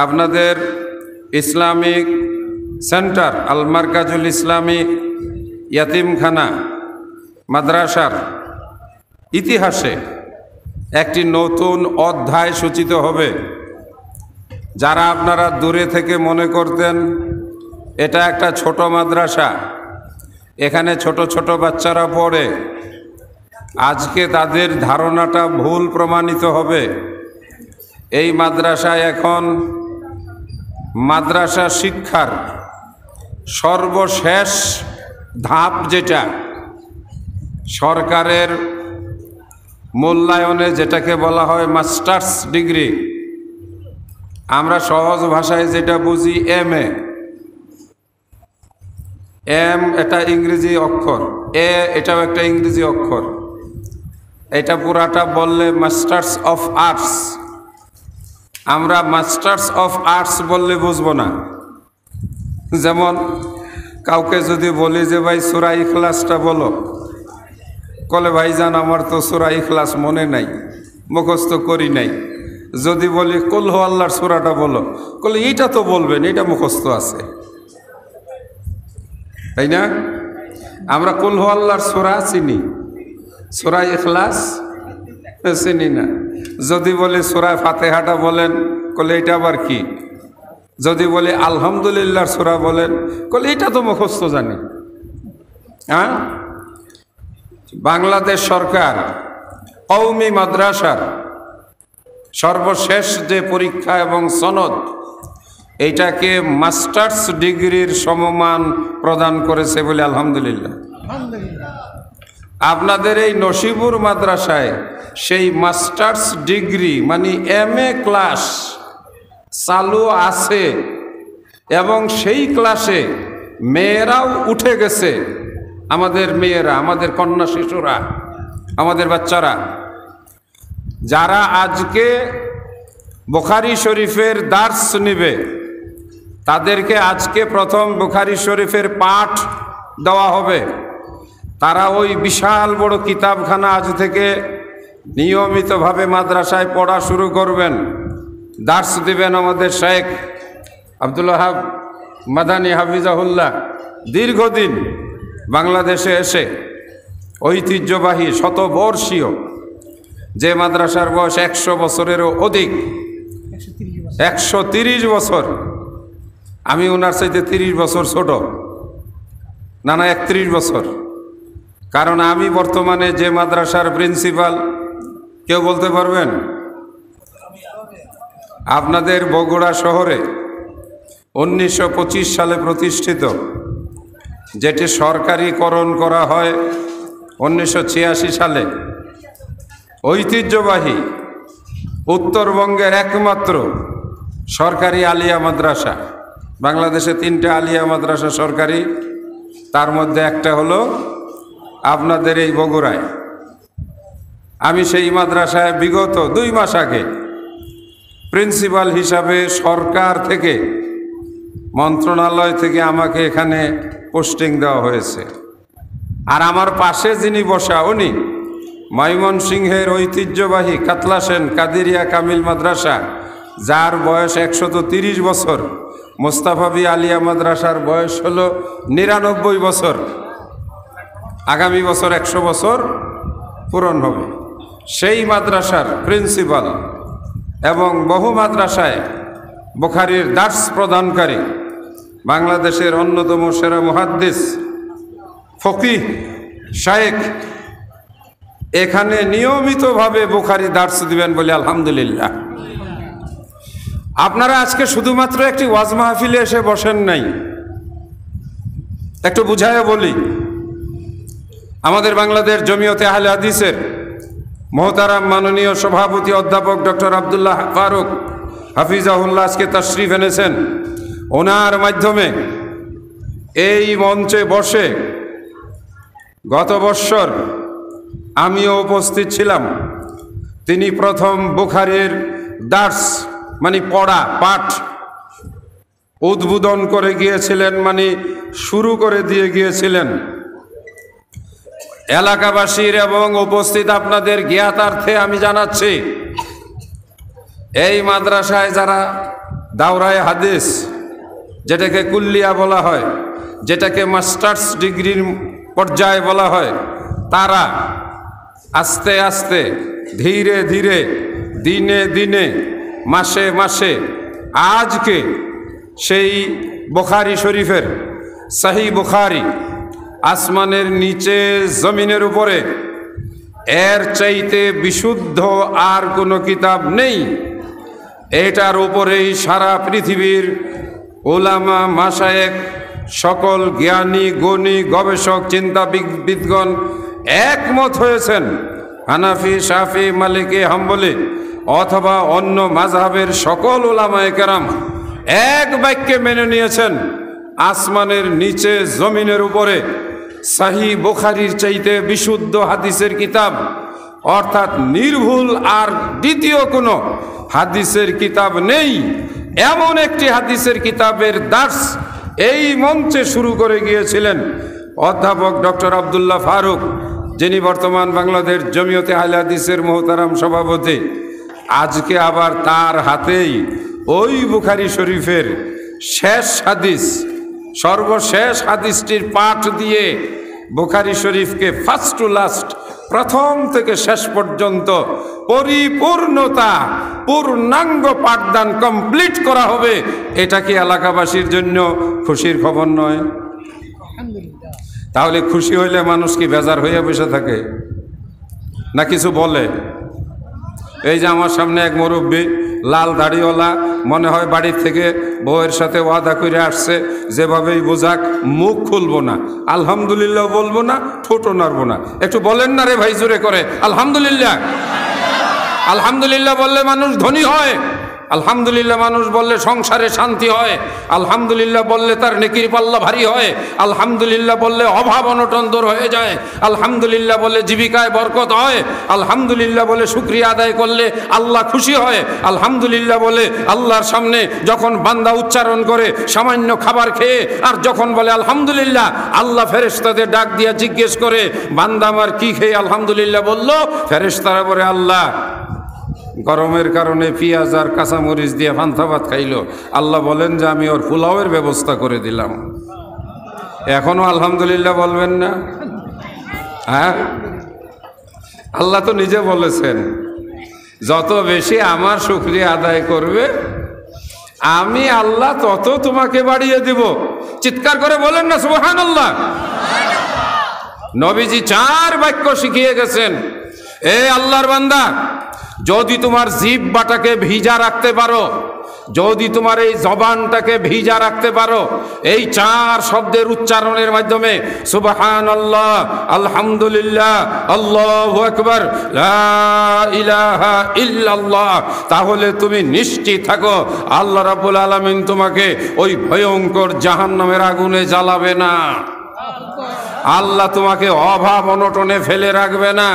আপনাদের Islamic centre আল মারকাজুল ইসলামী ইয়াতিমখানা মাদ্রাসার ইতিহাসে একটি নতুন অধ্যায় সূচিত হবে। যারা আপনারা দূরে থেকে মনে করতেন এটা একটা ছোট মাদ্রাসা, এখানে ছোট ছোট বাচ্চারা পড়ে, আজকে তাদের ধারণাটা ভুল প্রমাণিত হবে। এই মাদ্রাসায় এখন মাদ্রাসা শিক্ষার সর্বশেষ ধাপ, যেটা সরকারের মূল্যায়নে যেটাকে বলা হয় মাস্টার্স ডিগ্রি, আমরা সহজ ভাষায় যেটা বুঝি MA। এম এটা ইংরেজি অক্ষর, এটাও একটা ইংরেজি অক্ষর, এটা পুরাটা বললে মাস্টার্স অফ আর্টস। আমরা মাস্টার্স অফ আর্টস বললে বুঝবো না। যেমন কাউকে যদি বলি যে ভাই সূরা ইখলাসটা বলো, কলে ভাইজান আমার তো সূরা ইখলাস মনে নাই, মুখস্থ করি নাই। যদি বলি কুল হু আল্লাহর সূরাটা বলো, কলে এইটা তো বলবেন, এটা মুখস্থ আছে, তাই না? আমরা কুল হু আল্লাহর সূরা চিনি, সূরা ইখলাস চিনি না। যদি বলি সূরা ফাতিহাটা বলেন, কলে এটা আবার কি? যদি বলি আলহামদুলিল্লাহর সূরা বলেন, কলে এটা তো মুখস্থ জানি। হ্যাঁ, বাংলাদেশ সরকার কওমি মাদ্রাসার সর্বশেষ যে পরীক্ষা এবং সনদ, এইটাকে মাস্টার্স ডিগ্রির সমমান প্রদান করেছে বলে আলহামদুলিল্লাহ। আপনাদের এই নসিপুর মাদ্রাসায় সেই মাস্টার্স ডিগ্রি মানে MA ক্লাস চালু আছে, এবং সেই ক্লাসে মেয়েরাও উঠে গেছে। আমাদের মেয়েরা, আমাদের কন্যা শিশুরা, আমাদের বাচ্চারা যারা আজকে বুখারী শরীফের দার্স নিবে, তাদেরকে আজকে প্রথম বুখারী শরীফের পাঠ দেওয়া হবে। তারা ওই বিশাল বড় কিতাবখানা আজ থেকে নিয়মিতভাবে মাদ্রাসায় পড়া শুরু করবেন। দার্স দিবেন আমাদের শেখ আব্দুল ওয়াহাব মাদানী হাফিজাহুল্লাহ। দীর্ঘদিন বাংলাদেশে এসে ঐতিহ্যবাহী শতবর্ষীয় যে মাদ্রাসার বয়স 100 বছরেরও অধিক, 130 বছর। আমি ওনার চাইতে 30 বছর ছোট, না 31 বছর। কারণ আমি বর্তমানে যে মাদ্রাসার প্রিন্সিপাল, কেউ বলতে পারবেন? আপনাদের বগুড়া শহরে 1925 সালে প্রতিষ্ঠিত, যেটি সরকারিকরণ করা হয় 1986 সালে। ঐতিহ্যবাহী উত্তরবঙ্গের একমাত্র সরকারি আলিয়া মাদ্রাসা। বাংলাদেশে 3টা আলিয়া মাদ্রাসা সরকারি, তার মধ্যে একটা হলো আপনাদের এই বগুড়ায়। আমি সেই মাদ্রাসায় বিগত 2 মাস আগে প্রিন্সিপাল হিসাবে সরকার থেকে, মন্ত্রণালয় থেকে আমাকে এখানে পোস্টিং দেওয়া হয়েছে। আর আমার পাশে যিনি বসা, উনি ময়মনসিংহের ঐতিহ্যবাহী কাতলা সেন কাদেরিয়া কামিল মাদ্রাসা, যার বয়স 130 বছর। মোস্তাফাবি আলিয়া মাদ্রাসার বয়স হলো 99 বছর। আগামী বছর 100 বছর পূরণ হবে। সেই মাদ্রাসার প্রিন্সিপাল এবং বহু মাদ্রাসায় বুখারীর দার্স প্রদানকারী, বাংলাদেশের অন্যতম সেরা মুহাদ্দিস ফকিহ শায়েখ এখানে নিয়মিতভাবে বুখারী দার্স দিবেন বলে আলহামদুলিল্লাহ। আপনারা আজকে শুধুমাত্র একটি ওয়াজ মাহফিলে এসে বসেন নাই। একটু বুঝায় বলি, আমাদের বাংলাদেশ জমিয়তে আহলে হাদিসের মোহতারাম মাননীয় সভাপতি অধ্যাপক ডক্টর আব্দুল্লাহ ফারুক হাফিজাহুল্লাহ আজকে তাশরিফ এনেছেন। ওনার মাধ্যমে এই মঞ্চে বসে গত বৎসর আমিও উপস্থিত ছিলাম। তিনি প্রথম বুখারীর দার্স মানে পড়া পাঠ উদ্বোধন করে গিয়েছিলেন, মানে শুরু করে দিয়ে গিয়েছিলেন। এলাকাবাসীর এবং উপস্থিত আপনাদের জ্ঞাতার্থে আমি জানাচ্ছি, এই মাদ্রাসায় যারা দাওরায়ে হাদিস, যেটাকে কুল্লিয়া বলা হয়, যেটাকে মাস্টার্স ডিগ্রির পর্যায়ে বলা হয়, তারা আস্তে আস্তে ধীরে ধীরে দিনে দিনে মাসে মাসে আজকে সেই বুখারী শরীফের সহিহ বুখারী আসমানের নিচে জমিনের উপরে এর চাইতে বিশুদ্ধ আর কোনো কিতাব নেই। এটার উপরেই সারা পৃথিবীর উলামা মাশায়েখ, সকল জ্ঞানী গুণী গবেষক চিন্তাবিদগণ একমত হয়েছেন। হানাফি, শাফি, মালিকি, হাম্বলি অথবা অন্য মাযহাবের সকল উলামায়ে কেরাম এক বাক্যে মেনে নিয়েছেন আসমানের নিচে জমিনের উপরে সহিহ বুখারীর চাইতে বিশুদ্ধ হাদিসের কিতাব অর্থাৎ নির্ভুল আর দ্বিতীয় কোনো হাদিসের কিতাব নেই। এমন একটি হাদিসের কিতাবের দার্স এই মঞ্চে শুরু করে গিয়েছিলেন অধ্যাপক ডক্টর আব্দুল্লাহ ফারুক, যিনি বর্তমান বাংলাদেশ জমিয়তে আহলে হাদিসের মোহতারাম সভাপতি। আজকে আবার তার হাতেই ওই বুখারী শরীফের শেষ হাদিস, সর্বশেষ হাদিসটির পাঠ দিয়ে বুখারী শরীফকে ফার্স্ট টু লাস্ট, প্রথম থেকে শেষ পর্যন্ত পরিপূর্ণতা পূর্ণাঙ্গ পাঠদান কমপ্লিট করা হবে। এটা কি এলাকাবাসীর জন্য খুশির খবর নয়? তাহলে খুশি হইলে মানুষ কি বেজার হইয়া বসে থাকে না কিছু বলে? এই যে আমার সামনে এক মুরব্বী, লাল দাড়িওয়ালা, মনে হয় বাড়ির থেকে বউয়ের সাথে ওয়াদা করে আসছে, যেভাবেই বোঝাক মুখ খুলবো না, আলহামদুলিল্লাহ বলবো না, ঠোঁটও নাড়বো না। একটু বলেন না রে ভাই জোরে করে আলহামদুলিল্লাহ। আলহামদুলিল্লাহ বললে মানুষ ধনী হয়, আলহামদুলিল্লাহ মানুষ বললে সংসারে শান্তি হয়, আলহামদুলিল্লাহ বললে তার নেকির পাল্লা ভারী হয়, আলহামদুলিল্লাহ বললে অভাব অনটন দূর হয়ে যায়, আলহামদুলিল্লাহ বলে জীবিকায় বরকত হয়, আলহামদুলিল্লাহ বলে শুকরিয়া আদায় করলে আল্লাহ খুশি হয়, আলহামদুলিল্লাহ বলে আল্লাহর সামনে যখন বান্দা উচ্চারণ করে সামান্য খাবার খেয়ে আর যখন বলে আলহামদুলিল্লাহ, আল্লাহ ফেরেশতাদের ডাক দিয়া জিজ্ঞেস করে বান্দা আমার কি খেয়ে আলহামদুলিল্লাহ বলল? ফেরেশতারা বলে আল্লাহ গরমের কারণে পেঁয়াজ আর কাঁচামরিচ দিয়ে পান্তা ভাত খাইলো, আল্লাহ বলেন যে আমি ওর পোলাওয়ের ব্যবস্থা করে দিলাম। এখনো আলহামদুলিল্লাহ বলবেন না? হ্যাঁ, আল্লাহ তো নিজে বলেছেন যত বেশি আমার শুকরিয়া আদায় করবে আমি আল্লাহ তত তোমাকে বাড়িয়ে দিব। চিৎকার করে বলেন না সুবহানাল্লাহ। নবীজি 4 বাক্য শিখিয়ে গেছেন, এ আল্লাহর বান্দা, যদি তোমার জিহ্বাটাকে ভিজা রাখতে পারো, যদি তোমার এই জবানটাকে ভিজা রাখতে পারো এই 4 শব্দের উচ্চারণের মাধ্যমে সুবহানাল্লাহ, আলহামদুলিল্লাহ, আল্লাহু আকবার, লা ইলাহা ইল্লাল্লাহ, তাহলে তুমি নিশ্চিত থাকো আল্লাহ রাব্বুল আলামিন তোমাকে ওই ভয়ঙ্কর জাহান্নামের আগুনে জ্বালাবে না। আল্লাহ তোমাকে অভাব অনটনে ফেলে রাখবে না।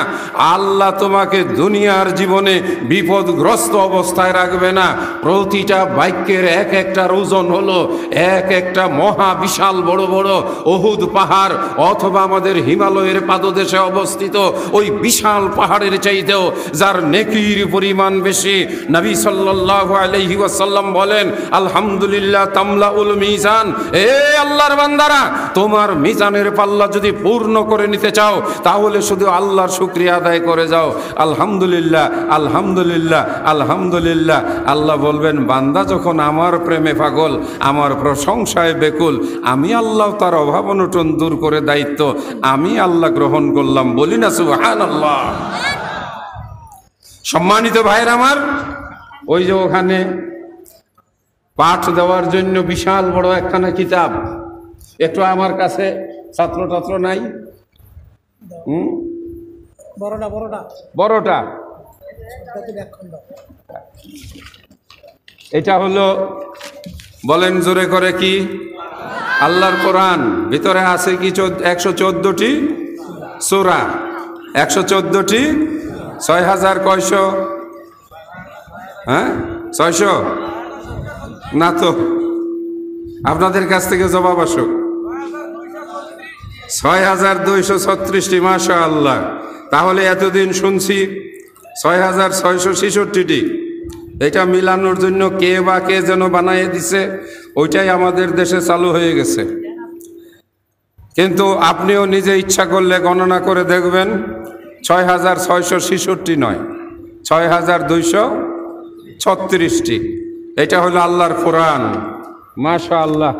আল্লাহ তোমাকে দুনিয়ার জীবনে বিপদগ্রস্ত অবস্থায় রাখবে না। প্রতিটা বাক্যের এক একটার ওজন হলো এক একটা মহা বিশাল বড় বড় উহুদ পাহাড় অথবা আমাদের হিমালয়ের পাদদেশে অবস্থিত ওই বিশাল পাহাড়ের চাইতেও যার নেকির পরিমাণ বেশি। নবী সাল্লাল্লাহু আলাইহি ওয়াসাল্লাম বলেন আলহামদুলিল্লাহ তামলাউল মিজান। এ আল্লাহর বান্দারা, তোমার মিজানের পাল্লা যদি পূর্ণ করে নিতে চাও তাহলে শুধু আল্লাহর শুকরিয়া আদায় করে যাও, আলহামদুলিল্লাহ, আলহামদুলিল্লাহ, আলহামদুলিল্লাহ। আল্লাহ বলবেন বান্দা যখন আমার প্রেমে পাগল, আমার প্রশংসায় বেকুল, আমি আল্লাহ তার অভাব অনটন দূর করে দায়িত্ব আমি আল্লাহ গ্রহণ করলাম। বলি না সুবহানাল্লাহ। সম্মানিত ভাইয়ের আমার, ওই যে ওখানে পাঠ দেওয়ার জন্য বিশাল বড় একখানা কিতাব, একটু আমার কাছে ছাত্র টাত্র নাই? বড়টা এটা হলো, বলেন জোরে করে কি? আল্লাহর কোরআন। ভিতরে আছে কি 114টি সূরা, 114টি, 6000 কয়শো? হ্যাঁ 600 না তো, আপনাদের কাছ থেকে জবাব আসুক। 6236টি, মাশাআল্লাহ। তাহলে এতদিন শুনছি 6666টি, এটা মিলানোর জন্য কে বা কে যেন বানিয়ে দিছে, ওইটাই আমাদের দেশে চালু হয়ে গেছে। কিন্তু আপনিও নিজে ইচ্ছা করলে গণনা করে দেখবেন ৬,৬৬৬ নয়, ৬,২৩৬টি। এটা হলো আল্লাহর কোরআন। মাশাআল্লাহ,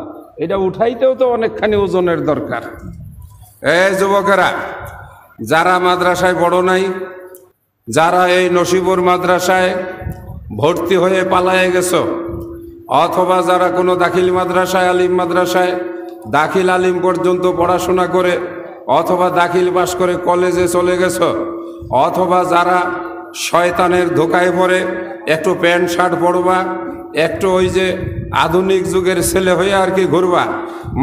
এটা উঠাইতেও তো অনেকখানি ওজনের দরকার। যুবকেরা, যারা মাদ্রাসায় বড় নাই, যারা এই নসিবুর মাদ্রাসায় ভর্তি হয়ে পালায়ে গেছো, অথবা যারা কোনো দাখিল মাদ্রাসায়, আলিম মাদ্রাসায় দাখিল আলিম পর্যন্ত পড়াশোনা করে, অথবা দাখিল পাস করে কলেজে চলে গেছো, অথবা যারা শয়তানের ধোকায় পড়ে একটু প্যান্ট শার্ট পরবা, একটু ওই যে আধুনিক যুগের ছেলে হয়ে আর কি ঘুরবা,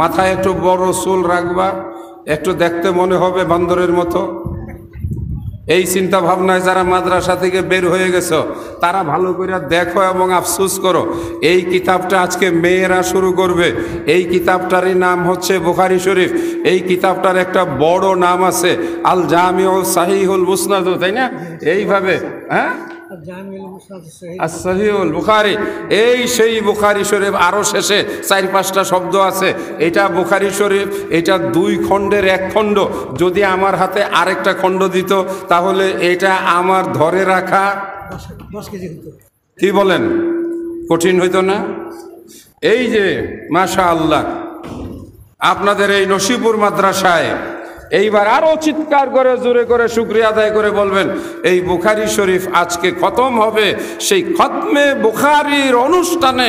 মাথায় একটু বড় চুল রাখবা, একটু দেখতে মনে হবে বান্দরের মতো, এই চিন্তা ভাবনায় যারা মাদ্রাসা থেকে বের হয়ে গেছো, তারা ভালো করে দেখো এবং আফসোস করো। এই কিতাবটা আজকে মেয়েরা শুরু করবে। এই কিতাবটারই নাম হচ্ছে বুখারী শরীফ। এই কিতাবটার একটা বড় নাম আছে আল জামিউল সাহিহুল মুসনাদ, তাই না? এইভাবে, হ্যাঁ, সহিহুল বুখারী। এই সেই বুখারী শরীফ, আরো শেষে 4-5টা শব্দ আছে। এটা বুখারী শরীফ, এটা 2 খণ্ডের 1 খণ্ড। যদি আমার হাতে আরেকটা খণ্ড দিত তাহলে এটা আমার ধরে রাখা 10 কেজি হতো। কি বলেন, কঠিন হইতো না? এই যে মাশাআল্লাহ, আপনাদের এই নসিবুর মাদ্রাসায় এইবার আরো চিৎকার করে জোরে করে শুকরিয়া আদায় করে বলবেন, এই বুখারী শরীফ আজকে খতম হবে। সেই খতমে বুখারীর অনুষ্ঠানে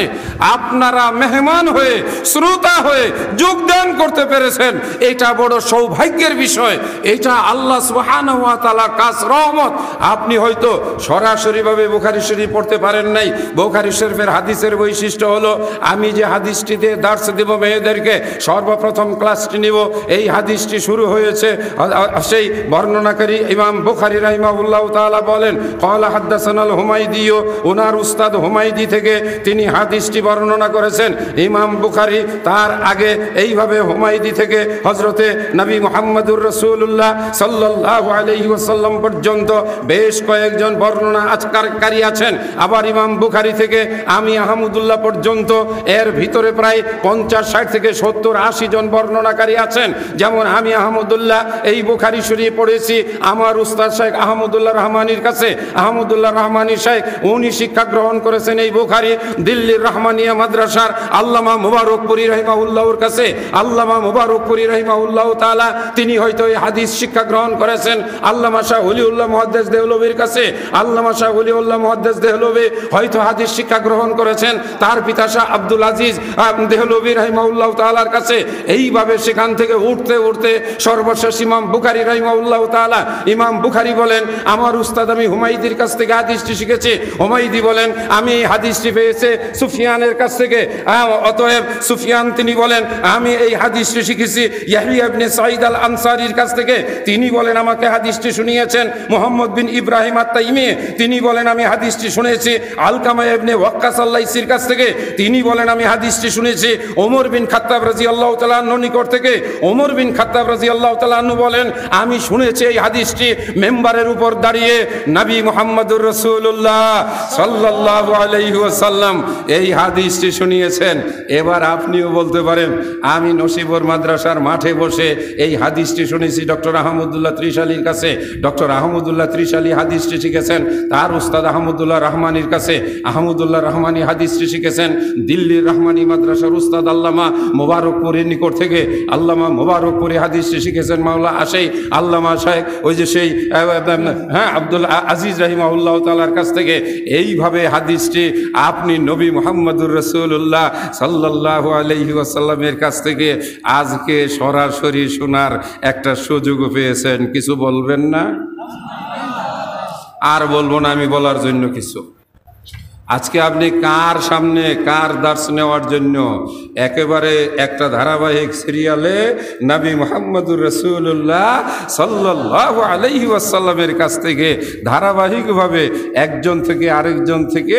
আপনারা মেহমান হয়ে, শ্রোতা হয়ে যোগদান করতে পেরেছেন, এটা বড় সৌভাগ্যের বিষয়। এটা আল্লাহ সুবহানাহু ওয়া তাআলার কাছ, রহমত। আপনি হয়তো সরাসরিভাবে বুখারী শরীফ পড়তে পারেন নাই। বুখারী শরীফের হাদিসের বৈশিষ্ট্য হলো, আমি যে হাদিসটিতে দার্স দেব মেয়েদেরকে, সর্বপ্রথম ক্লাসটি নিব, এই হাদিসটি শুরু হয়ে সেই বর্ণনাকারী ইমাম বুখারী রাহিমাহুল্লাহ তাআলা বলেন, ক্বালা হাদাসানাল হুমাইদি, ওনার উস্তাদ হুমাইদি থেকে তিনি হাদিসটি বর্ণনা করেছেন। ইমাম বুখারী তার আগে এইভাবে হুমাইদি থেকে হযরতে নবী মুহাম্মদুর রাসূলুল্লাহ সাল্লাল্লাহু আলাইহি ওয়াসাল্লাম পর্যন্ত বেশ কয়েকজন বর্ণনা আজকারকারী আছেন। আবার ইমাম বুখারী থেকে আমি আহমদুল্লাহ পর্যন্ত, এর ভিতরে প্রায় 50-60 থেকে 70-80 জন বর্ণনাকারী আছেন। যেমন আমি আহমদুল্লাহ এই বুখারী শরীফ পড়েছি আমার উস্তাদ শেখ আহমদুল্লাহ রহমানীর কাছে। আহমদুল্লাহ রহমানী শেখ, উনি শিক্ষা গ্রহণ করেছেন এই বুখারী দিল্লির রহমানিয়া মাদ্রাসার আল্লামা মুবারকপুরী রাহিমাহুল্লাহর কাছে। আল্লামা মুবারকপুরী রাহিমাহুল্লাহ তাআলা তিনি হয়তো এই হাদিস শিক্ষা গ্রহণ করেছেন আল্লামা শাহ ওলিউল্লাহ মুহাদ্দিস দেহলভির কাছে। আল্লামা শাহ ওলিউল্লাহ মুহাদ্দিস দেহলভি হয়তো হাদিস শিক্ষা গ্রহণ করেছেন তার পিতা শাহ আব্দুল আজিজ দেহলভি রাহিমাহুল্লাহ তাআলার কাছে। এইভাবে সেখান থেকে উঠতে উঠতে সর্বশেষ ইমাম বুখারী রাহিমাহুল্লাহ তাআলা, ইমাম বুখারী বলেন, আমার উস্তাদ আমি হুমাইদির কাছ থেকে হাদিসটি শিখেছি। হুমাইদি বলেন, আমি এই হাদিসটি পেয়েছি সুফিয়ানের কাছ থেকে। অতএব সুফিয়ান তিনি বলেন, আমি এই হাদিসটি শিখেছি ইয়াহইয়া ইবনে সাঈদ আল আনসারীর কাছ থেকে। তিনি বলেন, আমাকে হাদিসটি শুনিয়েছেন মুহাম্মদ বিন ইব্রাহিম আত-তাইমি। তিনি বলেন, আমি হাদিসটি শুনেছি আলকামা ইবনে ওয়াক্কাস আল-লাইসির কাছ থেকে। তিনি বলেন, আমি হাদিসটি শুনেছি ওমর বিন খাত্তাব রাদিয়াল্লাহু তাআলা আনহুর নিকট থেকে। ওমর বিন খাত্তাব রাদিয়াল্লাহু তাআলা আনহু বলেন, আমি শুনেছি এই হাদিসটি মেম্বারের উপর দাঁড়িয়ে নবী মুহাম্মদুর রাসূলুল্লাহ সাল্লাল্লাহু আলাইহি ওয়াসাল্লাম এই হাদিসটি শুনিয়েছেন। এবার আপনিও বলতে পারেন, আমি নসিবুর মাদ্রাসার মাঠে বসে এই হাদিসটি শুনেছি ডক্টর আহমদুল্লাহ ত্রিশালীর কাছে। ডক্টর আহমদুল্লাহ ত্রিশালী হাদিসটি শিখেছেন তার উস্তাদ আহমদুল্লাহ রহমানীর কাছে। আহমদুল্লাহ রহমানী হাদিসটি শিখেছেন দিল্লির রহমানী মাদ্রাসার উস্তাদ আল্লামা মুবারকপুরীর নিকট থেকে। আল্লামা মুবারকপুরী হাদিসটি শিখেছেন মাওলা আশাই আল্লামা শাইখ, ওই যে সেই আব্দুল আজিজ রাহিমাহুল্লাহ তাআলার কাছ থেকে। এইভাবে হাদিসটি আপনি নবী মুহাম্মদুর রাসূলুল্লাহ সাল্লাল্লাহু আলাইহি ওয়াসাল্লামের কাছ থেকে আজকে সরাসরি শোনার একটা সুযোগ পেয়েছেন। কিছু বলবেন না? আর বলবো না আমি বলার জন্য কিছু। আজকে আপনি কার সামনে কার দার্স নেওয়ার জন্য একেবারে একটা ধারাবাহিক সিরিয়ালে নবী মুহাম্মদুর রাসূলুল্লাহ সাল্লাল্লাহু আলাইহি ওয়াসাল্লামের কাছ থেকে ধারাবাহিকভাবে একজন থেকে আরেকজন থেকে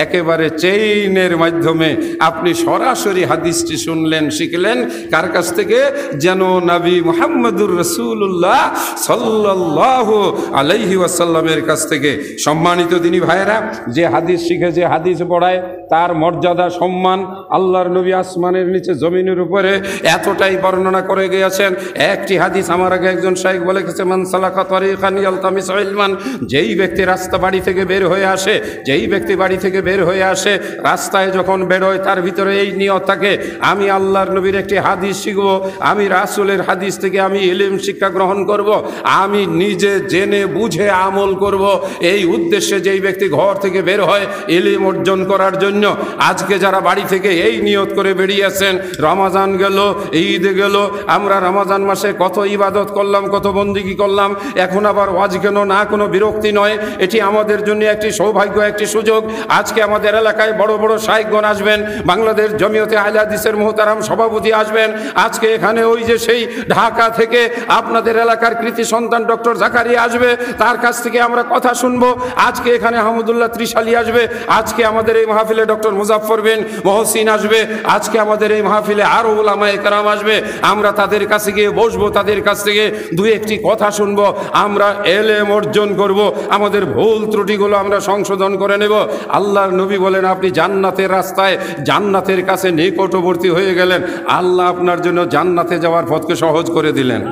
একেবারে চেইনের মাধ্যমে আপনি সরাসরি হাদিসটি শুনলেন, শিখলেন। কার কাছ থেকে? যেন নবী মুহাম্মদুর রাসূলুল্লাহ সাল্লাল্লাহু আলাইহি ওয়াসাল্লামের কাছ থেকে। সম্মানিত দিনী ভাইয়েরা, যে হাদিস শিখে যে হাদিস পড়ায় তার মর্যাদা সম্মান আল্লাহর নবী আসমানের নিচে জমিনের উপরে এতটাই বর্ণনা করে গিয়েছেন। একটি হাদিস আমার আগে একজন শাইখ বলে গেছে, মান সালাকা তারিকান ইয়ালতামিসু ইলমান, যেই ব্যক্তি রাস্তা বাড়ি থেকে বের হয়ে আসে, যেই ব্যক্তি বাড়ি থেকে বের হয়ে আসে, রাস্তায় যখন বেরোয় তার ভিতরে এই নিয়ত থাকে, আমি আল্লাহর নবীর একটি হাদিস শিখব, আমি রাসূলের হাদিস থেকে আমি ইলম শিক্ষা গ্রহণ করব, আমি নিজে জেনে বুঝে আমল করব, এই উদ্দেশ্যে যেই ব্যক্তি ঘর থেকে বের হয় ইলম অর্জন করার জন্য। আজকে যারা বাড়ি থেকে এই নিয়ত করে বেরিয়েছেন, রমাজান গেল, ঈদ গেল, আমরা রমাজান মাসে কত ইবাদত করলাম, কত বন্দিগি করলাম, এখন আবার ওয়াজ কেন না, কোনো বিরক্তি নয়, এটি আমাদের জন্য একটি সৌভাগ্য, একটি সুযোগ। আজকে আমাদের এলাকায় বড় বড় শাইখগণ আসবেন, বাংলাদেশ জমিয়তে আহলে হাদিসের মুহতারাম সভাপতি আসবেন। আজকে এখানে ওই যে সেই ঢাকা থেকে আপনাদের এলাকার কৃতি সন্তান ডক্টর জাকারিয়া আসবে, তার কাছ থেকে আমরা কথা শুনবো। আজকে এখানে হামুদুল্লাহ ত্রিশালী আসবে, আজকে আমাদের এই মাহফিলে ডক্টর মুজাফফর বিন মহসিন আসবে, আজকে আমাদের এই মাহফিলে আরো উলামায়ে কেরাম আসবে। আমরা তাদের কাছে গিয়ে বসবো, তাদের কাছ থেকে দুই একটি কথা শুনবো, আমরা ইলম অর্জন করব, আমাদের ভুল ত্রুটিগুলো আমরা সংশোধন করে নেব। আল্লাহর নবী বলেন, আপনি জান্নাতের রাস্তায় জান্নাতের কাছে নিকটবর্তী হয়ে গেলেন, আল্লাহ আপনার জন্য জান্নাতে যাওয়ার পথকে সহজ করে দিলেন।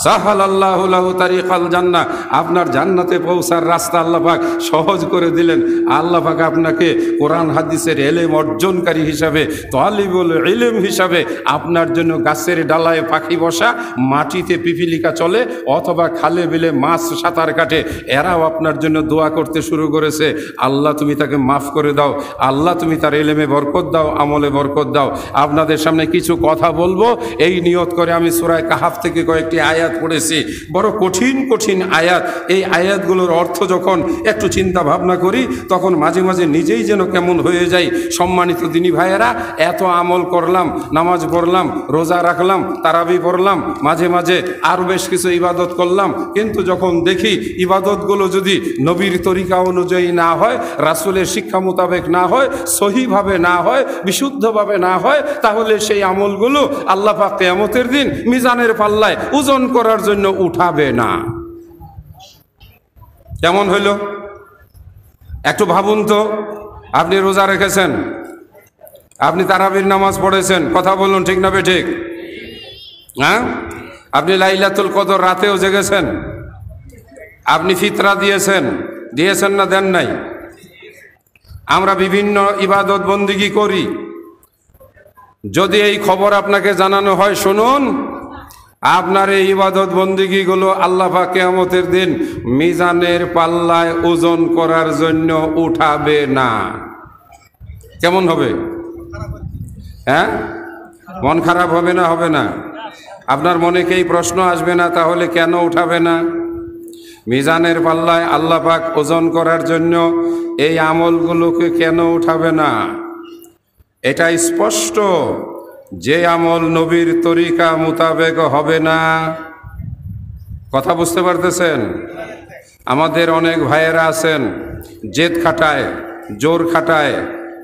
সাহালাল্লাহু লাহু তারিকাল জান্নাহ, আপনার জান্নাতে পৌঁছার রাস্তা আল্লাহ পাক সহজ করে দিলেন। আল্লাহ পাক আপনাকে কোরআন হাদিসের ইলম অর্জনকারী হিসাবে, তালিবুল ইলম হিসাবে আপনার জন্য গাছের ডালায় পাখি বসা, মাটিতে পিপিলিকা চলে, অথবা খালে বিলে মাছ সাঁতার কাটে, এরাও আপনার জন্য দোয়া করতে শুরু করেছে, আল্লাহ তুমি তাকে মাফ করে দাও, আল্লাহ তুমি তার ইলমে বরকত দাও, আমলে বরকত দাও। আপনাদের সামনে কিছু কথা বলবো, এই নিয়ত করে আমি সূরা কাহাফ থেকে কয়েকটি আয়াত পড়েছি, বড় কঠিন কঠিন আয়াত। এই আয়াতগুলোর অর্থ যখন একটু চিন্তা ভাবনা করি, তখন মাঝে মাঝে নিজেই যেন কেমন হয়ে যাই। সম্মানিত দিনী ভাইয়েরা, এত আমল করলাম, নামাজ পড়লাম, রোজা রাখলাম, তারাবি পড়লাম, মাঝে মাঝে আরও বেশ কিছু ইবাদত করলাম, কিন্তু যখন দেখি ইবাদতগুলো যদি নবীর তরিকা অনুযায়ী না হয়, রাসূলের শিক্ষা মোতাবেক না হয়, সহিভাবে না হয়, বিশুদ্ধভাবে না হয়, তাহলে সেই আমলগুলো আল্লাহ পাক কিয়ামতের দিন মিজানের পাল্লায় ওজন করার জন্য উঠাবে না। কেমন হইল একটু ভাবুন তো। আপনি রোজা রেখেছেন, আপনি তারাবির নামাজ পড়েছেন, কথা বলুন ঠিক না বেঠিক? হ্যাঁ, আপনি লাইলাতুল কদর রাতেও জেগেছেন, আপনি ফিতরা দিয়েছেন, দিয়েছেন না দেন নাই? আমরা বিভিন্ন ইবাদত বন্দিগি করি। যদি এই খবর আপনাকে জানানো হয়, শুনুন, আপনার এই ইবাদত বন্দিগিগুলো আল্লাহ পাক কিয়ামতের দিন মিজানের পাল্লায় ওজন করার জন্য উঠাবে না। কেমন হবে? হ্যাঁ, মন খারাপ হবে না? হবে না? আপনার মনে কি এই প্রশ্ন আসবে না, তাহলে কেন উঠাবে না? মিজানের পাল্লায় আল্লাহ পাক ওজন করার জন্য এই আমলগুলোকে কেন উঠাবে না? এটা স্পষ্ট, যে আমল নবীর তরিকা মোতাবেক হবে না। কথা বুঝতে পারতেছেন? আমাদের অনেক ভাইয়েরা আছেন, জেদ খাটায়, জোর খাটায়,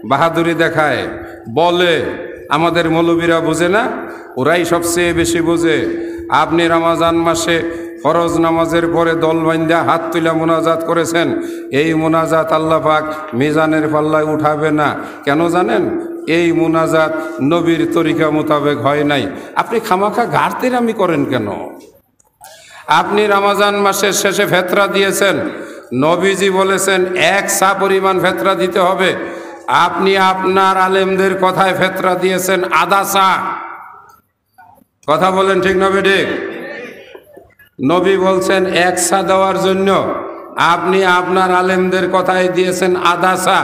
বাহাদুরি দেখায়, বলে আমাদের মৌলবীরা বোঝে না, ওরাই সবচেয়ে বেশি বোঝে। আপনি রমজান মাসে ফরজ নামাজের পরে দল বান্ধা হাত তুলে মোনাজাত করেছেন, এই মোনাজাত আল্লাহ পাক মিজানের পাল্লায় উঠাবে না। কেন জানেন? এই মোনাজাত নবীর তরিকা মোতাবেক হয় নাই। আপনি খামাখা ঘাড়তেরামি করেন কেন? আপনি রমজান মাসের শেষে ফেতরা দিয়েছেন, নবীজি বলেছেন 1 সা পরিমাণ ফেতরা দিতে হবে। আপনি আপনার আলেমদের কথায় ফেতরা দিয়েছেন আধা সা। কথা বলেন ঠিক না বেঠিক? নবী বলছেন 1 সা দেওয়ার জন্য, আপনি আপনার আলেমদের কথায় দিয়েছেন আধা সা।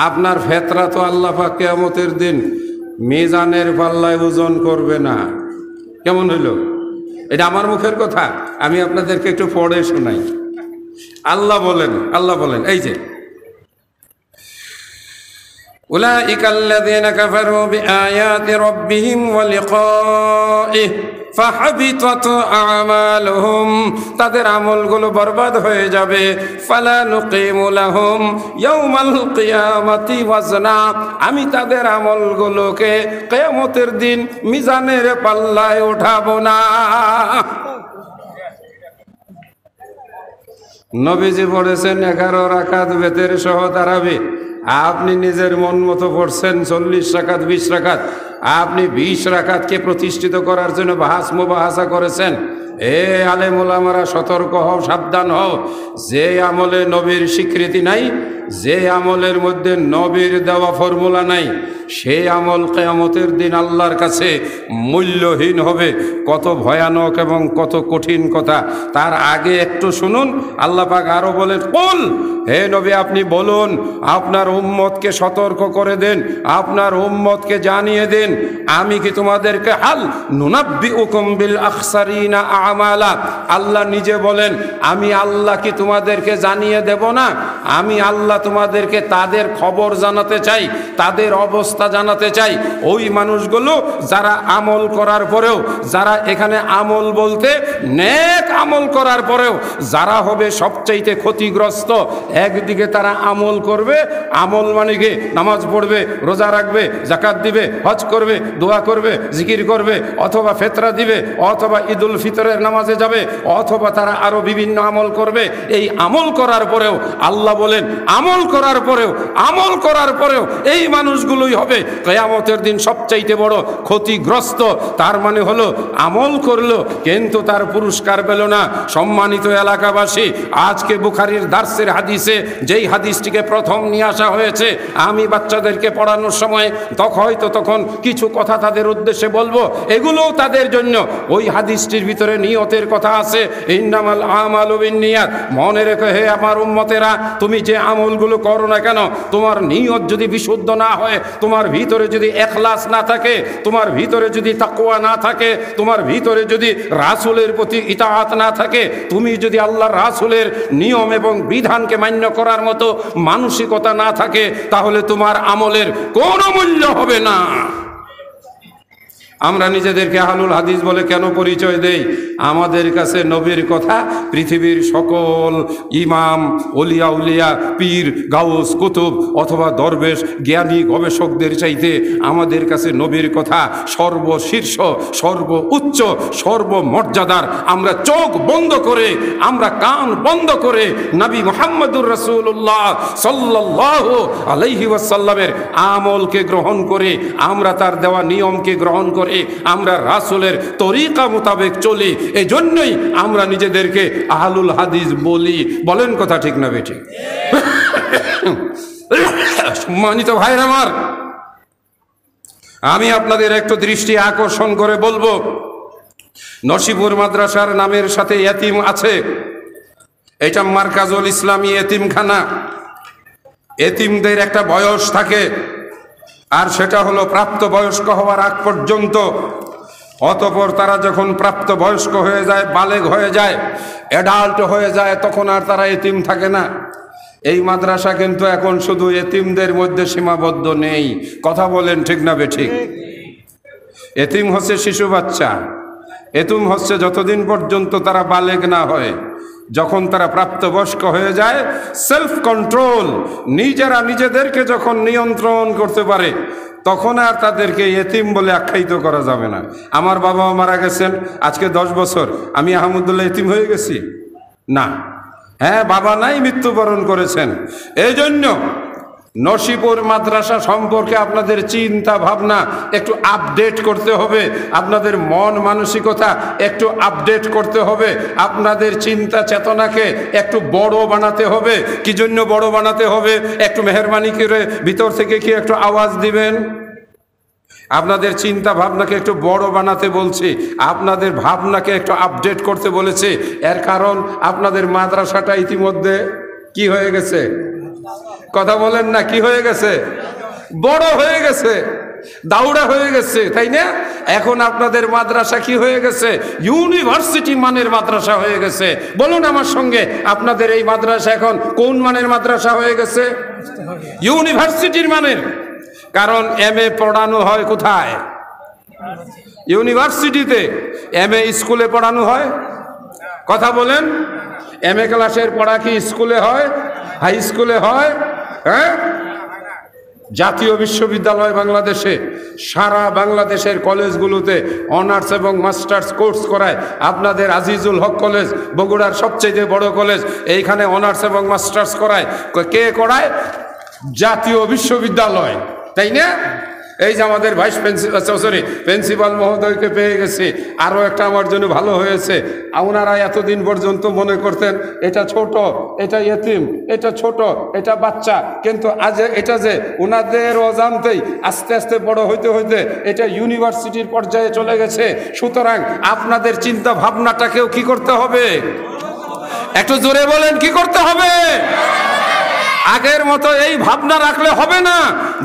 আপনার ফেতরা তো আল্লাহ পাক কিয়ামতের দিন মিজানের পাল্লায় ওজন করবে না। কেমন হইল? এটা আমার মুখের কথা, আমি আপনাদেরকে একটু পড়ে শোনাই। আল্লাহ বলেন এই যে, উলাইকাল্লাযীনা কাফারু বিআয়াতি রাব্বিহিম ওয়া লিকাইহি ফাহাবিতাত আমালুহুম, তাদের আমলগুলো বরবাদ হয়ে যাবে। ফালা নুকিমু লাহুম ইয়াউমাল কিয়ামাতি ওয়াজনা, আমি তাদের আমলগুলোকে কিয়ামতের দিন মিজানের পাল্লায় উঠাবো না। নবীজি পড়েছেন 11 রাকাত বেতের সহ তারাবি, আপনি নিজের মন মতো পড়ছেন 40 রাকাত 20 রাকাত, আপনি 20 রাকাতকে প্রতিষ্ঠিত করার জন্য বাহাস মুবাহাসা করেছেন। এ আলেম ওলামারা সতর্ক হও, সাবধান হও। যে আমলে নবীর স্বীকৃতি নাই, যে আমলের মধ্যে নবীর দেওয়া ফর্মুলা নাই, সেই আমল কিয়ামতের দিন আল্লাহর কাছে মূল্যহীন হবে। কত ভয়ানক এবং কত কঠিন কথা। তার আগে একটু শুনুন, আল্লাহ পাক আরো বলেন, কুল, হে নবী আপনি বলুন, আপনার উম্মতকে সতর্ক করে দেন, আপনার উম্মতকে জানিয়ে দেন, আমি কি তোমাদেরকে হাল নুনাব্বিউকুম বিল আখসারিনা আমালা, আল্লাহ নিজে বলেন, আমি আল্লাহ কি তোমাদেরকে জানিয়ে দেব না? আমি আল্লাহ তোমাদেরকে তাদের খবর জানাতে চাই, তাদের অবস্থা জানাতে চাই। ওই মানুষগুলো যারা আমল করার পরেও, যারা এখানে আমল বলতে নেক আমল করার পরেও যারা হবে সবচাইতে ক্ষতিগ্রস্ত। একদিকে তারা আমল করবে, আমল মানে কি নামাজ পড়বে, রোজা রাখবে, যাকাত দিবে, হজ করবে, দোয়া করবে, জিকির করবে, অথবা ফেতরা দিবে, অথবা ঈদুল ফিতরের নামাজে যাবে, অথবা তারা আরো বিভিন্ন আমল করবে। এই আমল করার পরেও আল্লাহ বলেন, আমল করার পরেও, আমল করার পরেও এই মানুষগুলোই হবে কিয়ামতের দিন সবচাইতে বড় ক্ষতিগ্রস্ত। তার মানে হলো আমল করলো কিন্তু তার পুরস্কার পেল না। সম্মানিত এলাকাবাসী, আজকে বুখারীর দার্সের হাদিসে যেই হাদিসটিকে প্রথম নিয়ে আসা হয়েছে, আমি বাচ্চাদেরকে পড়ানোর সময় তখন কিছু কথা তাদের উদ্দেশ্যে বলবো, এগুলোও তাদের জন্য। ওই হাদিসটির ভিতরে নিয়তের কথা আছে, ইন্নামাল আমালু বিন্নিয়াত। মনে রেখো হে আমার উম্মতেরা, তুমি যে আমলগুলো করো না কেন, তোমার নিয়ত যদি বিশুদ্ধ না হয়, তোমার ভিতরে যদি ইখলাস না থাকে, তোমার ভিতরে যদি তাকওয়া না থাকে, তোমার ভিতরে যদি রাসূলের প্রতি ইতাআত না থাকে, তুমি যদি আল্লাহর রাসূলের নিয়ম এবং বিধানকে মান্য করার মতো মানসিকতা না থাকে, তাহলে তোমার আমলের কোনো মূল্য হবে না। আমরা নিজেদেরকে আহলুল হাদিস বলে কেন পরিচয় দেই? আমাদের কাছে নবীর কথা পৃথিবীর সকল ইমাম, ওলিয়া উলিয়া, পীর, গাউস, কুতুব অথবা দরবেশ, জ্ঞানী, গবেষকদের চাইতে আমাদের কাছে নবীর কথা সর্বশীর্ষ, সর্ব উচ্চ, সর্বমর্যাদার। আমরা চোখ বন্ধ করে, আমরা কান বন্ধ করে নবী মুহাম্মদুর রাসূলুল্লাহ সাল্লাল্লাহু আলাইহি ওয়াসাল্লামের আমলকে গ্রহণ করে, আমরা তার দেওয়া নিয়মকে গ্রহণ করে, আমরা রাসূলের তরিকা মোতাবেক চলি। এজন্যই আমরা নিজেদেরকে আহলুল হাদিস বলি। বলেন কথা ঠিক না বেঠিক? সম্মানিত ভাইরা আমার, আমি আপনাদের একটু দৃষ্টি আকর্ষণ করে বলবো, নসিপুর মাদ্রাসার নামের সাথে ইতিম আছে। এটা মারকাজুল ইসলামী এতিমখানা। এতিমদের একটা বয়স থাকে, আর সেটা হলো প্রাপ্তবয়স্ক হওয়ার আগ পর্যন্ত। অতঃপর তারা যখন প্রাপ্তবয়স্ক হয়ে যায়, বালেগ হয়ে যায়, অ্যাডাল্ট হয়ে যায়, তখন আর তারা এতিম থাকে না। এই মাদ্রাসা কিন্তু এখন শুধু এতিমদের মধ্যে সীমাবদ্ধ নেই। কথা বলেন ঠিক না বেঠিক? এতিম হচ্ছে শিশু বাচ্চা, এতিম হচ্ছে যতদিন পর্যন্ত তারা বালেগ না হয়। যখন তারা প্রাপ্তবয়স্ক হয়ে যায়, সেলফ কন্ট্রোল, নিজেরা নিজেদেরকে যখন নিয়ন্ত্রণ করতে পারে, তখন আর তাদেরকে এতিম বলে আখ্যায়িত করা যাবে না। আমার বাবা মারা গেছেন আজকে 10 বছর, আমি আহমদুল্লাহ এতিম হয়ে গেছি? না। হ্যাঁ, বাবা নাই, মৃত্যুবরণ করেছেন। এই জন্য নসিপুর মাদ্রাসা সম্পর্কে আপনাদের চিন্তা ভাবনা একটু আপডেট করতে হবে, আপনাদের মন মানসিকতা একটু আপডেট করতে হবে, আপনাদের চিন্তা চেতনাকে একটু বড় বানাতে হবে। কি জন্য বড় বানাতে হবে? একটু মেহেরবানি করে ভিতর থেকে কি একটু আওয়াজ দিবেন? আপনাদের চিন্তা ভাবনাকে একটু বড় বানাতে বলছি, আপনাদের ভাবনাকে একটু আপডেট করতে বলেছে। এর কারণ আপনাদের মাদ্রাসাটা ইতিমধ্যে কি হয়ে গেছে? কথা বলেন না, কি হয়ে গেছে? বড় হয়ে গেছে, দাউড়া হয়ে গেছে, তাই না? এখন আপনাদের মাদ্রাসা কি হয়ে গেছে? ইউনিভার্সিটি মানের মাদ্রাসা হয়ে গেছে। বলুন আমার সঙ্গে, আপনাদের এই মাদ্রাসা এখন কোন মানের মাদ্রাসা হয়ে গেছে? ইউনিভার্সিটির মানের। কারণ এমএ পড়ানো হয় কোথায়? ইউনিভার্সিটিতে। এমএ স্কুলে পড়ানো হয়? কথা বলেন। এমএ ক্লাসের পড়া কি স্কুলে হয়? হাই স্কুলে হয়? হ্যাঁ, জাতীয় বিশ্ববিদ্যালয় বাংলাদেশে সারা বাংলাদেশের কলেজগুলোতে অনার্স এবং মাস্টার্স কোর্স করায়। আপনাদের আজিজুল হক কলেজ বগুড়ার সবচেয়ে বড় কলেজ, এইখানে অনার্স এবং মাস্টার্স করায়। কে করায়? জাতীয় বিশ্ববিদ্যালয়, তাই না? এই যে আমাদের ভাইস প্রিন্সিপাল মহোদয়কে পেয়ে গেছি, আরও একটা আমার জন্য ভালো হয়েছে। ওনারা এতদিন পর্যন্ত মনে করতেন এটা ছোট, এটা ইয়েতিম, এটা ছোট, এটা বাচ্চা, কিন্তু আজ এটা যে ওনাদের অজান্তেই আস্তে আস্তে বড় হইতে হইতে এটা ইউনিভার্সিটির পর্যায়ে চলে গেছে। সুতরাং আপনাদের চিন্তা ভাবনাটাকেও কি করতে হবে? একটু জোরে বলেন, কি করতে হবে? আগের মতো এই ভাবনা রাখলে হবে না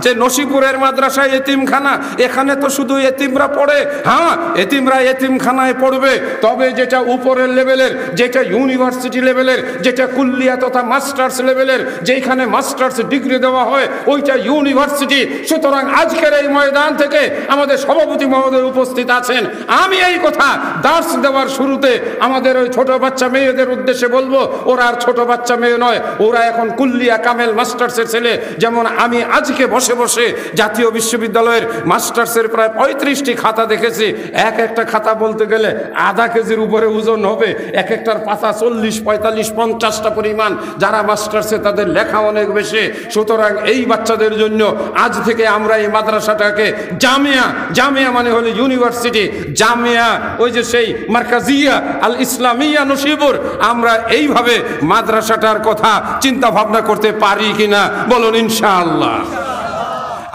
যে নসিপুরের মাদ্রাসায় এতিমখানা, এখানে তো শুধু এতিমরা পড়ে। হ্যাঁ, এতিমরা এতিমখানায় পড়বে, তবে যেটা উপরের লেভেলের, যেটা ইউনিভার্সিটি লেভেলের, যেটা কুল্লিয়া তথা মাস্টার্স লেভেলের, যেখানে মাস্টার্স ডিগ্রি দেওয়া হয়, ওইটা ইউনিভার্সিটি। সুতরাং আজকের এই ময়দান থেকে আমাদের সভাপতি মহোদয় উপস্থিত আছেন। আমি এই কথা দার্স দেওয়ার শুরুতে আমাদের ওই ছোট বাচ্চা মেয়েদের উদ্দেশ্যে বলবো, ওরা আর ছোট বাচ্চা মেয়ে নয়, ওরা এখন কুল্লিয়া কামেল মাস্টার্সের ছেলে। যেমন আমি আজকে বসে বসে জাতীয় বিশ্ববিদ্যালয়ের মাস্টার্সের প্রায় 35টি খাতা দেখেছি। এক একটা খাতা বলতে গেলে আধা কেজির উপরে ওজন হবে, এক একটার পাতা 40, 45, 50টা পরিমাণ। যারা মাস্টার্সে তাদের লেখা অনেক বেশি। সুতরাং এই বাচ্চাদের জন্য আজ থেকে আমরা এই মাদ্রাসাটাকে জামিয়া, জামিয়া মানে হলো ইউনিভার্সিটি, জামিয়া ওই যে সেই মার্কাজিয়া আল ইসলামিয়া নসিবুর, আমরা এইভাবে মাদ্রাসাটার কথা চিন্তা ভাবনা করতে পারি কিনা বলুন ইনশাআল্লাহ।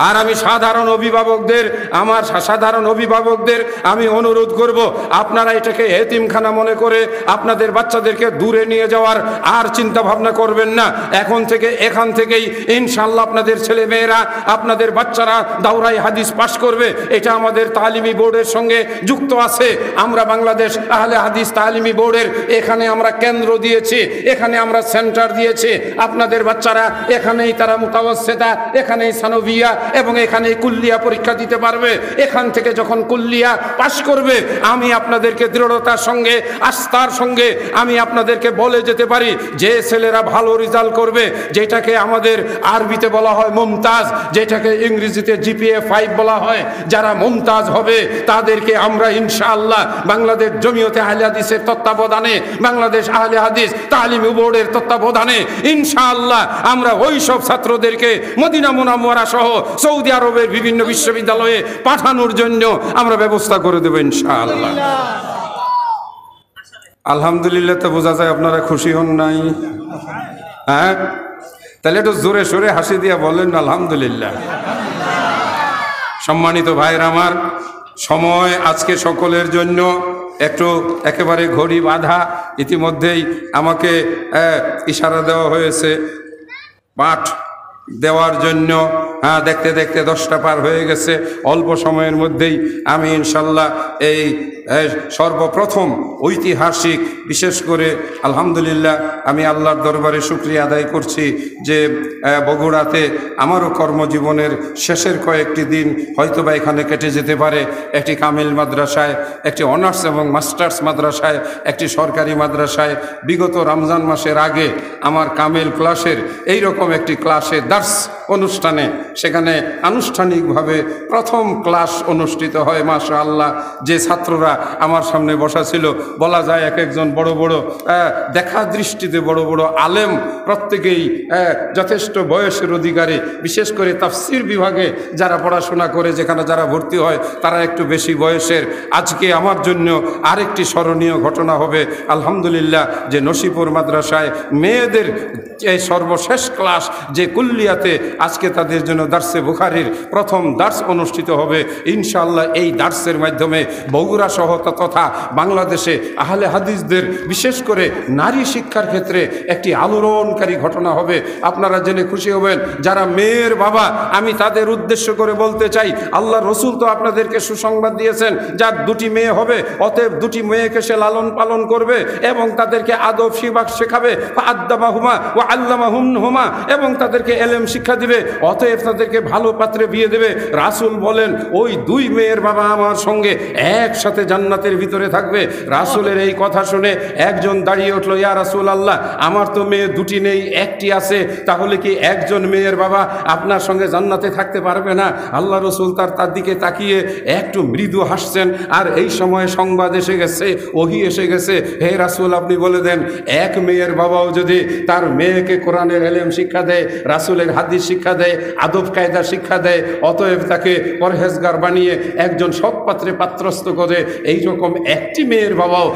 আর আমি সাধারণ অভিভাবকদের আমি অনুরোধ করব, আপনারা এটাকে এতিমখানা মনে করে আপনাদের বাচ্চাদেরকে দূরে নিয়ে যাওয়ার আর চিন্তা ভাবনা করবেন না। এখান থেকেই ইনশাআল্লাহ আপনাদের ছেলে মেয়েরা, আপনাদের বাচ্চারা দাওরাই হাদিস পাশ করবে। এটা আমাদের তালিমি বোর্ডের সঙ্গে যুক্ত আছে। আমরা বাংলাদেশ আহলে হাদিস তালিমি বোর্ডের এখানে আমরা কেন্দ্র দিয়েছি, এখানে আমরা সেন্টার দিয়েছি। আপনাদের বাচ্চারা এখানেই তারা মুতাওয়াসসিতা, এখানেই সানভিয়া এবং এখানে কুল্লিয়া পরীক্ষা দিতে পারবে। এখান থেকে যখন কুল্লিয়া পাশ করবে, আমি আপনাদেরকে দৃঢ়তার সঙ্গে, আস্থার সঙ্গে আমি আপনাদেরকে বলে যেতে পারি, যে ছেলেরা ভালো রেজাল্ট করবে, যেটাকে আমাদের আরবিতে বলা হয় মুমতাজ, যেটাকে ইংরেজিতে GPA 5 বলা হয়, যারা মুমতাজ হবে তাদেরকে আমরা ইনশাআল্লাহ বাংলাদেশ জমিয়তে আহলে হাদিসের তত্ত্বাবধানে, বাংলাদেশ আহলে হাদিস তালিমি বোর্ডের তত্ত্বাবধানে ইনশাআল্লাহ আমরা ওই সব ছাত্রদেরকে মদিনা মুনাওয়ারা সহ সৌদি আরবের বিভিন্ন বিশ্ববিদ্যালয়ে পাঠানোর জন্য আমরা ব্যবস্থা করে দেব ইনশাআল্লাহ। আলহামদুলিল্লাহ। তো বোঝা যায় আপনারা খুশি হন নাই? হ্যাঁ, তাহলে একটু জোরে সোরে হাসি দিয়া বলেন আলহামদুলিল্লাহ। সম্মানিত ভাইয়ের আমার, সময় আজকে সকলের জন্য একটু একেবারে ঘড়ি বাঁধা। ইতিমধ্যেই আমাকে ইশারা দেওয়া হয়েছে পাঠ দেওয়ার জন্য। হ্যাঁ, দেখতে দেখতে 10টা পার হয়ে গেছে। অল্প সময়ের মধ্যেই আমি ইনশাল্লাহ এই সর্বপ্রথম ঐতিহাসিক, বিশেষ করে আলহামদুলিল্লাহ আমি আল্লাহর দরবারে শুকরিয়া আদায় করছি যে বগুড়াতে আমারও কর্মজীবনের শেষের কয়েকটি দিন হয়তোবা এখানে কেটে যেতে পারে। একটি কামিল মাদ্রাসায়, একটি অনার্স এবং মাস্টার্স মাদ্রাসায়, একটি সরকারি মাদ্রাসায় বিগত রমজান মাসের আগে আমার কামিল ক্লাসের এইরকম একটি ক্লাসে দার্স অনুষ্ঠানে, সেখানে আনুষ্ঠানিকভাবে প্রথম ক্লাস অনুষ্ঠিত হয়। মাশাআল্লাহ, যে ছাত্ররা আমার সামনে বসা ছিল, বলা যায় এক একজন বড় বড় দেখা দৃষ্টিতে বড় বড় আলেম, প্রত্যেকেই যথেষ্ট বয়সের অধিকারী। বিশেষ করে তাফসির বিভাগে যারা পড়াশোনা করে, যেখানে যারা ভর্তি হয় তারা একটু বেশি বয়সের। আজকে আমার জন্য আরেকটি স্মরণীয় ঘটনা হবে আলহামদুলিল্লাহ, যে নসিপুর মাদ্রাসায় মেয়েদের এই সর্বশেষ ক্লাস যে কুল্লিয়াতে, আজকে তাদের জন্য দার্সে বুখারীর প্রথম দার্স অনুষ্ঠিত হবে ইনশাআল্লাহ। এই দার্সের মাধ্যমে বগুড়া সহ তথা বাংলাদেশে আহলে হাদিসদের বিশেষ করে নারী শিক্ষার ক্ষেত্রে একটি আলোড়নকারী ঘটনা হবে। আপনারা জেনে খুশি হবেন। যারা মেয়ের বাবা, আমি তাদের উদ্দেশ্য করে বলতে চাই, আল্লাহ রসুল তো আপনাদেরকে সুসংবাদ দিয়েছেন, যার 2টি মেয়ে হবে, অতএব 2টি মেয়েকে সে লালন পালন করবে এবং তাদেরকে আদব শিবাক শেখাবে, আদ্দামাহুমা ও আল্লামাহুমহুমা, এবং তাদেরকে এলেম শিক্ষা দিবে, অতএব তাদেরকে ভালো পাত্রে বিয়ে দেবে। রাসূল বলেন, ওই 2 মেয়ের বাবা আমার সঙ্গে একসাথে জান্নাতের ভিতরে থাকবে। রাসূলের এই কথা শুনে একজন দাঁড়িয়ে উঠলো, ইয়া রাসূলুল্লাহ, আমার তো মেয়ে দুটি নেই, একটি আছে, তাহলে কি একজন মেয়ের বাবা আপনার সঙ্গে জান্নাতে থাকতে পারবে না? আল্লাহ রসুল তার দিকে তাকিয়ে একটু মৃদু হাসছেন। আর এই সময় সংবাদ এসে গেছে, ওহী এসে গেছে, হে রাসূল আপনি বলে দেন, এক মেয়ের বাবাও যদি তার মেয়েকে কোরআনের ইলম শিক্ষা দেয়, রাসূলের হাদিস শিক্ষা দেয়, আদব কায়দা শিক্ষা দেয়, অতএব তাকে পরহেজগার বানিয়ে একজন সৎ পাত্রে পাত্রস্থ করে এইরকম একটি মেয়ের বাবাও